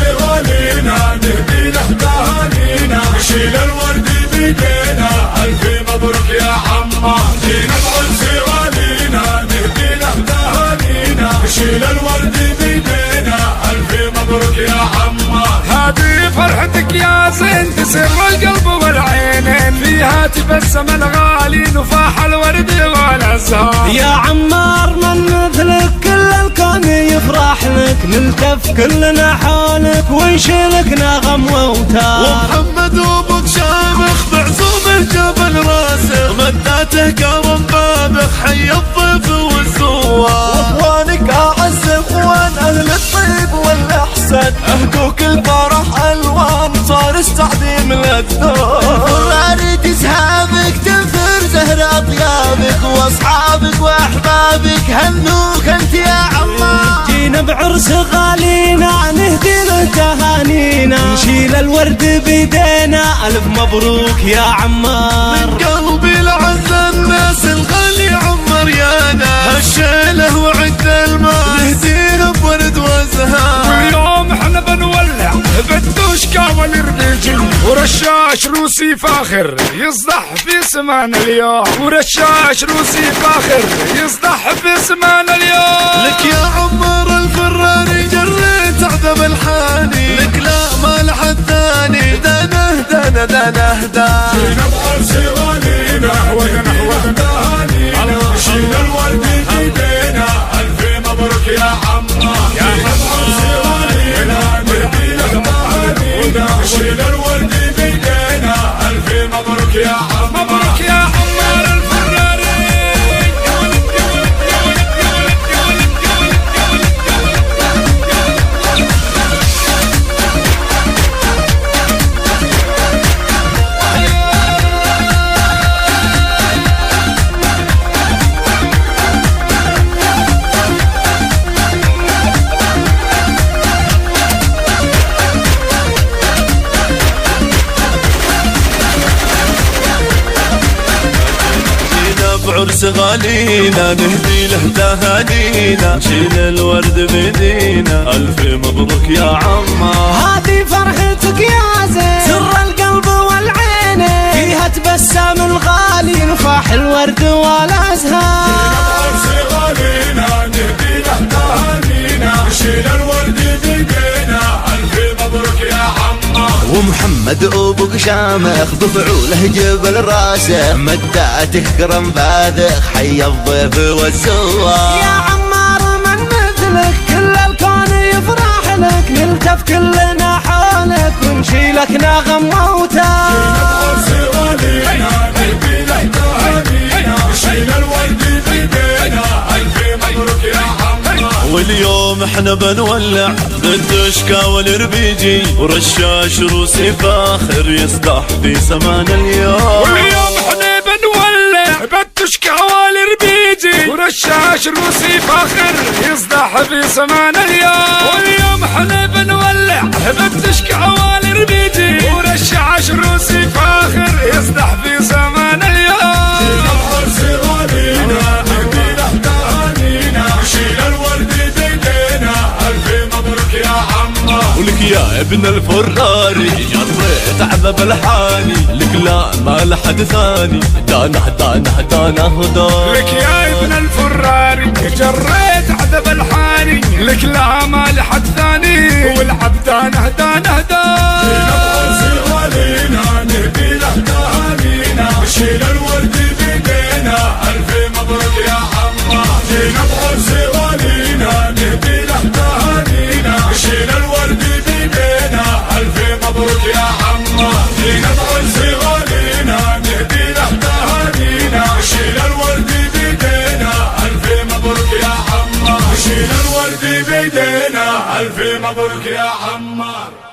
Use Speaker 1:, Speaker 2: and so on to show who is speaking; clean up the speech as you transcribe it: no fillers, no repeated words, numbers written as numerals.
Speaker 1: صغالينا نهدي له تهانينا، نشيل الورد بيدينا، ألف مبروك يا عمار. جينا بعرس صغالينا نهدي له تهانينا، نشيل الورد بيدينا، ألف مبروك يا عمار.
Speaker 2: هذه فرحتك يا زين تسر القلب والعينين، فيها تبسم الغالي وفاح الورد والازهار.
Speaker 3: يا عمار من مثلك كل الكون يفرح لك، نلتف كلنا حولك ونشيلك نغم واوتار.
Speaker 4: ومحمد وابوك شامخ بعزومه جبل راسخ، مداته كرم بابخ حي الضيف والزوار.
Speaker 3: واخوانك اعز اخوان اهل الطيب والاحسان،
Speaker 4: اهدوك الفرح الوان صار استعظيم للذوق.
Speaker 3: الفراري تسهابك تنثر زهر اطيابك، واصحابك واحبابك هنوك انت يا عمار. جينا بعرس غالينا نهدي له تهانينا، نشيل الورد بيدينا، الف مبروك يا عمار.
Speaker 4: من قلبي لعز الناس الغالي عمر يانا، هالشيله وعد الماء نهديه بورد وزهار.
Speaker 2: واليوم احنا بنولع بالدوشكا والربيجي، ورشاش روسي فاخر يصدح في سمان اليوم، ورشاش روسي فاخر يصدح في سمان اليوم.
Speaker 4: لك يا عمر الفراري جريت عذب الحاني، لك لا ما لحد ثاني دانه دانه دانه دانه.
Speaker 1: جينا بعرس صغالينا نهدي تهانينا، نشيل الورد بيدينا، ألف مبروك يا عمار. جينا بعرس صغالينا نهدي له تهانينا، نشيل الورد بيدينا، ألف مبروك يا عمار.
Speaker 2: مبروك يا عمار الفراري.
Speaker 4: بعرس غالينا نهدي له تهانينا، نشيل الورد بيدينا، ألف مبروك يا عمار.
Speaker 3: هذه فرحتك يا زين سر القلب والعينين، فيها تبسم الغالي نفاح الورد والازهار.
Speaker 1: بعرس صغالينا نهدي له تهانينا، نشيل الورد بيدينا، ألف مبروك يا عمار.
Speaker 3: ومحمد ابوك شامخ بفعوله جبل راسه، مداته كرم باذخ حي الضيف والزوار. يا عمار من مثلك كل الكون يفرح لك، نلتف كلنا حولك ونشيلك نغم واوتار.
Speaker 1: بعرس صغالينا نهدي له تهانينا، نشيل الورد بيدينا، ألف مبروك يا عمار.
Speaker 4: واليوم احنا بنولع بالدشكا والربيجي، ورشاش روسي فاخر يصدح في سمان اليوم.
Speaker 2: واليوم احنا بنولع بالدشكا والربيجي، ورشاش روسي فاخر يصدح في سمان اليوم. واليوم احنا بنولع بالدشكا والربيجي، ورشاش روسي فاخر يصدح في سمان اليوم.
Speaker 1: بعرس صغالينا نهدي له تهانينا، نشيل الورد بيدينا، ألف مبروك يا عمار.
Speaker 4: ولك يا ابن الفراري جريت عذب الحاني، لك لا ما لحد ثاني دانه دانه دانه دانه.
Speaker 2: لك يا ابن الفراري جريت عذب الحاني، لك لا ما لحد ثاني والعبد دانه دانه دانه.
Speaker 1: بعرس صغالينا نهدي له تهانينا، نشيل الورد بيدينا، ألف مبروك يا عمار. جينا بعرس صغالينا نهدي له تهانينا، نشيل الورد بيدينا، ألف مبروك يا عمار. جينا بعرس صغالينا نهدي له تهانينا، نشيل الورد بيدينا، ألف مبروك يا عمار. نشيل الورد بيدينا، ألف مبروك يا عمار.